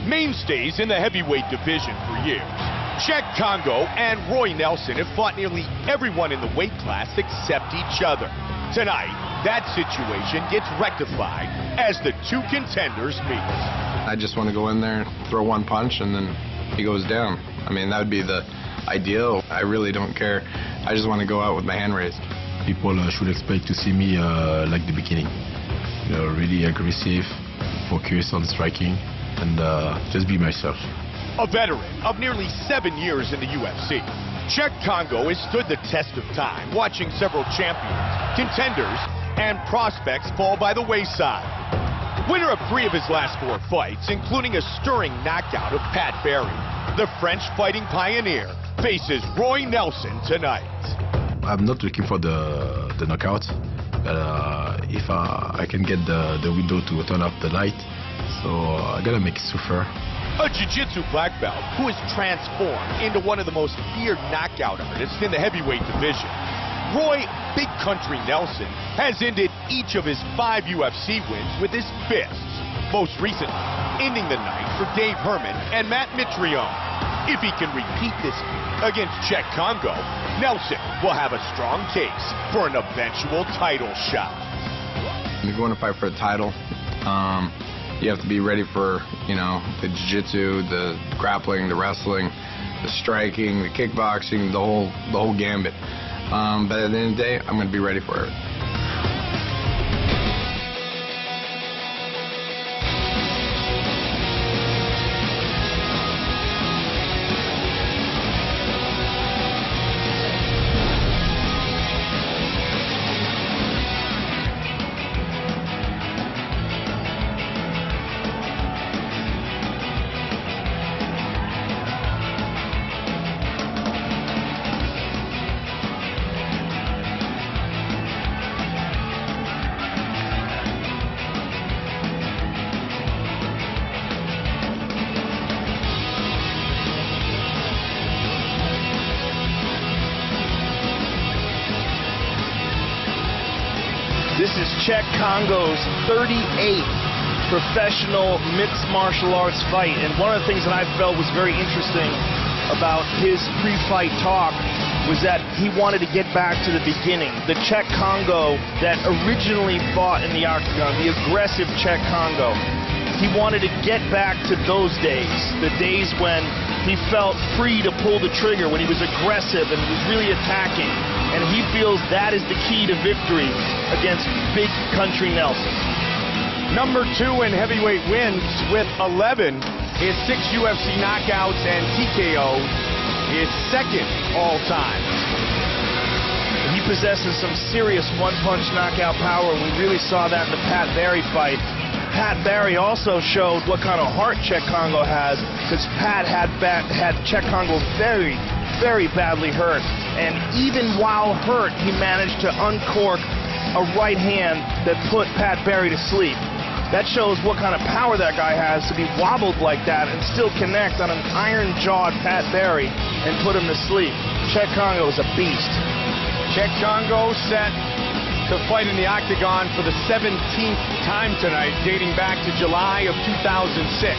Mainstays in the heavyweight division for years, Cheik Kongo and Roy Nelson have fought nearly everyone in the weight class except each other. Tonight, that situation gets rectified as the two contenders meet. I just want to go in there, throw one punch, and then he goes down. I mean, that would be the ideal. I really don't care. I just want to go out with my hand raised. People should expect to see me like the beginning. You know, really aggressive, focus on striking, and just be myself. A veteran of nearly 7 years in the UFC, Cheik Kongo has stood the test of time, watching several champions, contenders, and prospects fall by the wayside. Winner of 3 of his last 4 fights, including a stirring knockout of Pat Barry, the French fighting pioneer faces Roy Nelson tonight. I'm not looking for the knockout, but if I can get the window to turn off the light, so I gotta make it suffer. A jiu-jitsu black belt who has transformed into one of the most feared knockout artists in the heavyweight division. Roy Big Country Nelson has ended each of his 5 UFC wins with his fists, most recently ending the night for Dave Herman and Matt Mitrione. If he can repeat this feat against Cheik Kongo, Nelson will have a strong case for an eventual title shot. If you want to fight for a title, you have to be ready for, you know, the jiu-jitsu, the grappling, the wrestling, the striking, the kickboxing, the whole gambit. But at the end of the day, I'm going to be ready for it. This is Cheik Kongo's 38th professional mixed martial arts fight, and one of the things that I felt was very interesting about his pre-fight talk was that he wanted to get back to the beginning. The Cheik Kongo that originally fought in the octagon, the aggressive Cheik Kongo. He wanted to get back to those days, the days when he felt free to pull the trigger, when he was aggressive and was really attacking. And he feels that is the key to victory against Big Country Nelson. Number 2 in heavyweight wins with 11. His 6 UFC knockouts and TKOs. His 2nd all-time. He possesses some serious one-punch knockout power. We really saw that in the Pat Barry fight. Pat Barry also showed what kind of heart Cheik Kongo has, because Pat had Cheik Kongo very, very badly hurt. And even while hurt, he managed to uncork a right hand that put Pat Barry to sleep. That shows what kind of power that guy has to be wobbled like that and still connect on an iron-jawed Pat Barry and put him to sleep. Cheik Kongo is a beast. Cheik Kongo set to fight in the octagon for the 17th time tonight, dating back to July of 2006.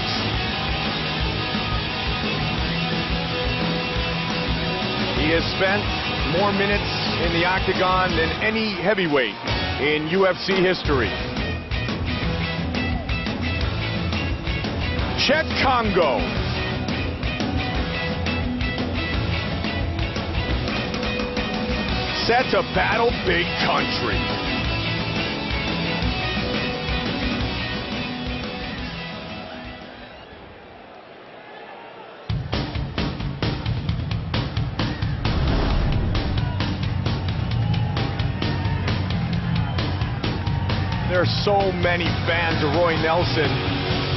He has spent more minutes in the octagon than any heavyweight in UFC history. Cheik Kongo. Set to battle Big Country. There are so many fans of Roy Nelson.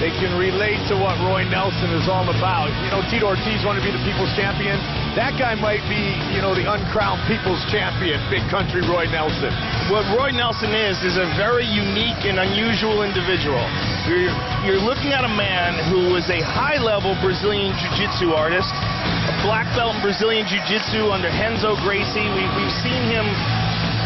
They can relate to what Roy Nelson is all about. You know, Tito Ortiz wanted to be the people's champion. That guy might be, you know, the uncrowned people's champion, Big Country Roy Nelson. What Roy Nelson is a very unique and unusual individual. You're looking at a man who is a high-level Brazilian Jiu-Jitsu artist, a black belt in Brazilian Jiu-Jitsu under Renzo Gracie. We've seen him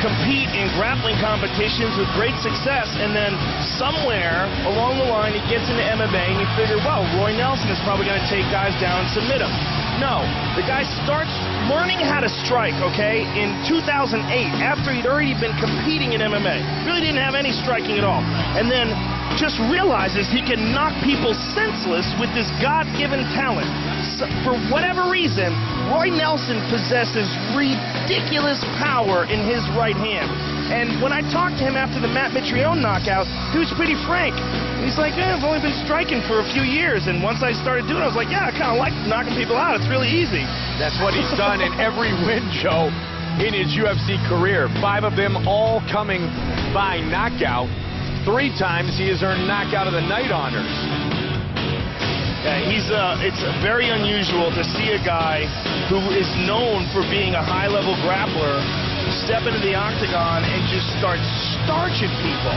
compete in grappling competitions with great success, and then somewhere along the line he gets into MMA and you figure, well, Roy Nelson is probably going to take guys down and submit them. No, the guy starts learning how to strike, okay, in 2008, after he'd already been competing in MMA. Really didn't have any striking at all. And then just realizes he can knock people senseless with this God-given talent. So, for whatever reason, Roy Nelson possesses ridiculous power in his right hand. And when I talked to him after the Matt Mitrione knockout, he was pretty frank. He's like, I've only been striking for a few years, and once I started doing it, I was like, yeah, I kind of like knocking people out. It's really easy. That's what he's done in every win, Joe, in his UFC career. 5 of them all coming by knockout. 3 times he has earned knockout of the night honors. Yeah, it's very unusual to see a guy who is known for being a high-level grappler step into the octagon and just start starching people.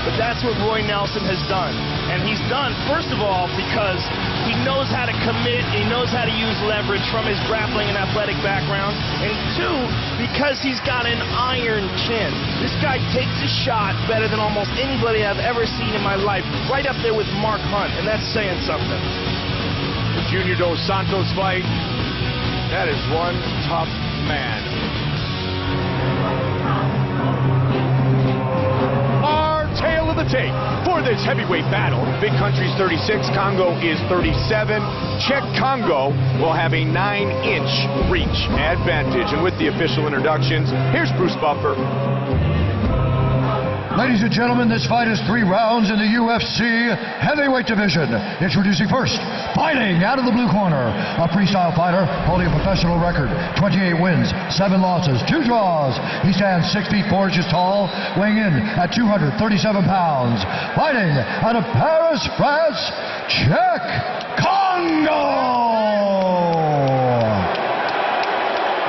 But that's what Roy Nelson has done. And he's done, first of all, because he knows how to commit, he knows how to use leverage from his grappling and athletic background. And 2, because he's got an iron chin. This guy takes a shot better than almost anybody I've ever seen in my life, right up there with Mark Hunt, and that's saying something. The Junior Dos Santos fight, that is one tough man. Our tale of the tape for this heavyweight battle. Big Country's 36, Kongo is 37. Cheik Kongo will have a 9-inch reach advantage. And with the official introductions, here's Bruce Buffer. Ladies and gentlemen, this fight is 3 rounds in the UFC heavyweight division. Introducing first, fighting out of the blue corner, a freestyle fighter holding a professional record, 28 wins, 7 losses, 2 draws. He stands 6 feet 4 inches tall, weighing in at 237 pounds. Fighting out of Paris, France, Cheik Kongo.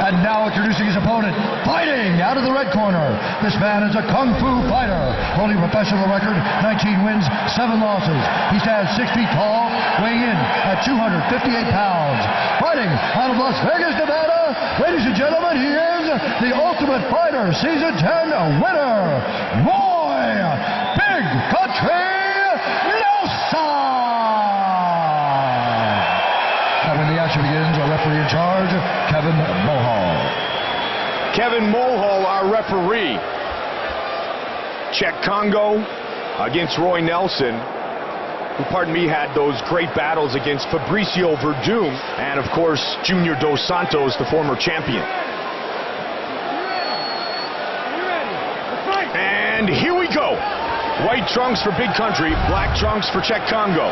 And now introducing his opponent, fighting out of the red corner. This man is a kung fu fighter, holding a professional record, 19 wins, 7 losses. He stands 6 feet tall, weighing in at 258 pounds. Fighting out of Las Vegas, Nevada, ladies and gentlemen, he is the Ultimate Fighter Season 10 winner, Roy Big Country Nelson. And when the action begins, our referee in charge, Kevin Mohall. Kevin Mohall, our referee. Cheik Kongo against Roy Nelson, who, pardon me, had those great battles against Fabricio Verdum and, of course, Junior Dos Santos, the former champion. And here we go. White trunks for Big Country, black trunks for Cheik Kongo.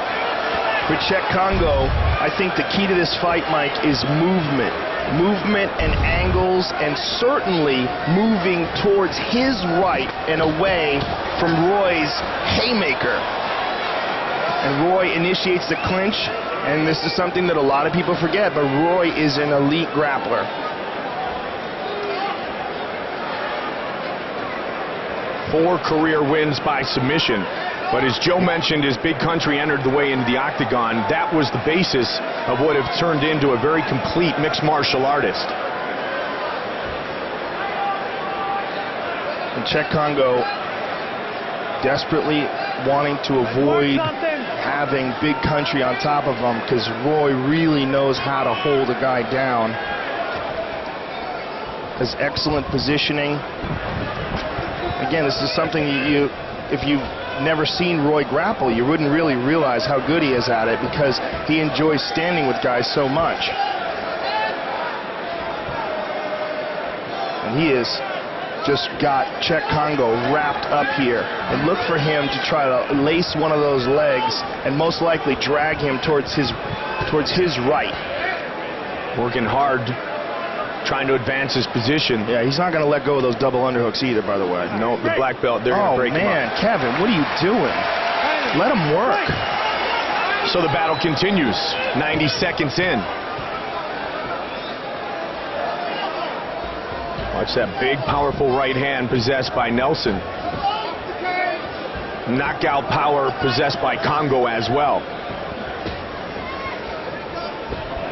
For Cheik Kongo, I think the key to this fight, Mike, is movement. Movement and angles, and certainly moving towards his right and away from Roy's haymaker. And Roy initiates the clinch, and this is something that a lot of people forget, but Roy is an elite grappler. Four career wins by submission. But as Joe mentioned, as Big Country entered the way into the octagon, that was the basis of what have turned into a very complete mixed martial artist. And Cheik Kongo desperately wanting to avoid having Big Country on top of him, because Roy really knows how to hold a guy down. Has excellent positioning. Again, this is something if you've never seen Roy grapple, you wouldn't really realize how good he is at it, because he enjoys standing with guys so much. And he has just got Cheik Kongo wrapped up here. And look for him to try to lace one of those legs and most likely drag him towards his right. Working hard, trying to advance his position. Yeah, he's not going to let go of those double underhooks either, by the way. No, the black belt, they're going to break him up. Oh, man, Kevin, what are you doing? Let him work. So the battle continues, 90 seconds in. Watch that big, powerful right hand possessed by Nelson. Knockout power possessed by Kongo as well.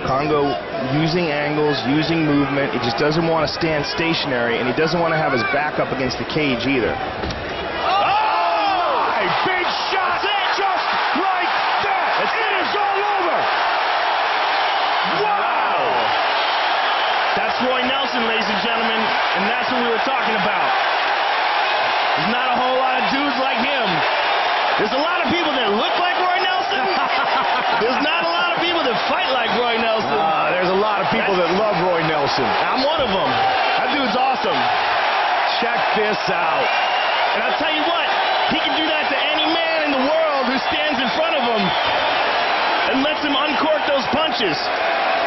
Kongo using angles, using movement. He just doesn't want to stand stationary, and he doesn't want to have his back up against the cage either. Oh! A big shot! Just like that! It is all over! Wow! That's Roy Nelson, ladies and gentlemen, and that's what we were talking about. There's not a whole lot of dudes like him. There's a lot of people that look like Roy Nelson. There's not a lot of people that fight like Roy Nelson. There's a lot of people that love Roy Nelson. I'm one of them. That dude's awesome. Check this out. And I'll tell you what, he can do that to any man in the world who stands in front of him and lets him uncork those punches.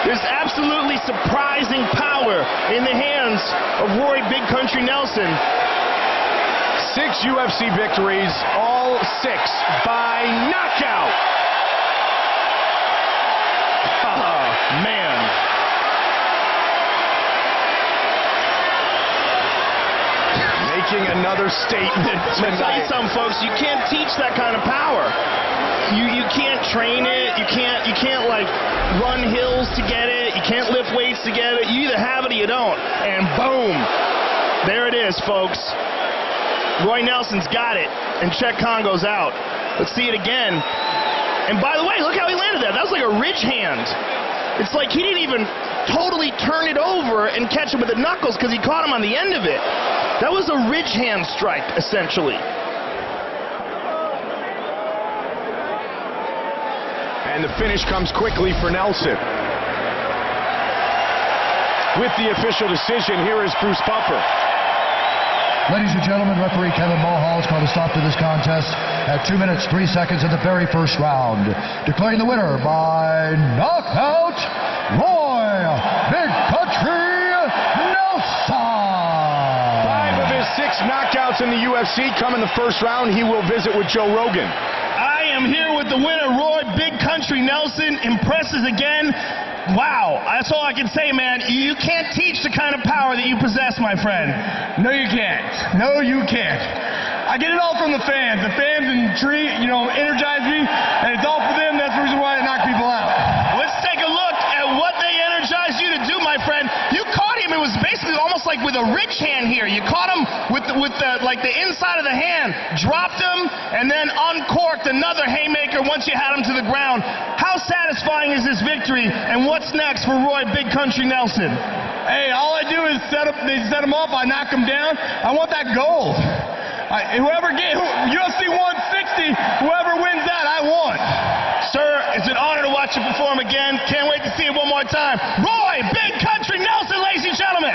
There's absolutely surprising power in the hands of Roy Big Country Nelson. 6 UFC victories, all 6 by knockout. Oh, man. Making another statement Let me tell you tonight. something, folks. You can't teach that kind of power. You can't train it. You can't like run hills to get it. You can't lift weights to get it. You either have it or you don't. And boom, there it is, folks. Roy Nelson's got it, and Cheik Kongo's out. Let's see it again. And by the way, look how he landed that. That was like a ridge hand. It's like he didn't even totally turn it over and catch him with the knuckles because he caught him on the end of it. That was a ridge hand strike, essentially. And the finish comes quickly for Nelson. With the official decision, here is Bruce Buffer. Ladies and gentlemen, referee Kevin Mulhall has called a stop to this contest at 2 minutes, 3 seconds in the very first round. Declaring the winner by knockout, Roy Big Country Nelson. 5 of his 6 knockouts in the UFC come in the first round. He will visit with Joe Rogan. I am here with the winner, Roy Big Country Nelson. Impresses again. Wow, that's all I can say, man. You can't teach the kind of power that you possess, my friend. No, you can't. No, you can't. I get it all from the fans. The fans energize me, and it's all for them. That's the reason why I knock people out. Let's take a look at what they energized you to do, my friend. You caught him. It was basically almost like with a ridge hand here. You caught him with the inside of the hand, dropped him, and then uncorked another haymaker once you had him to the ground. How satisfying is this victory, and what's next for Roy Big Country Nelson? Hey, all I do is they set them up, I knock them down. I want that gold. UFC 160, whoever wins that, I won. Sir, it's an honor to watch you perform again. Can't wait to see it one more time. Roy Big Country Nelson, ladies and gentlemen.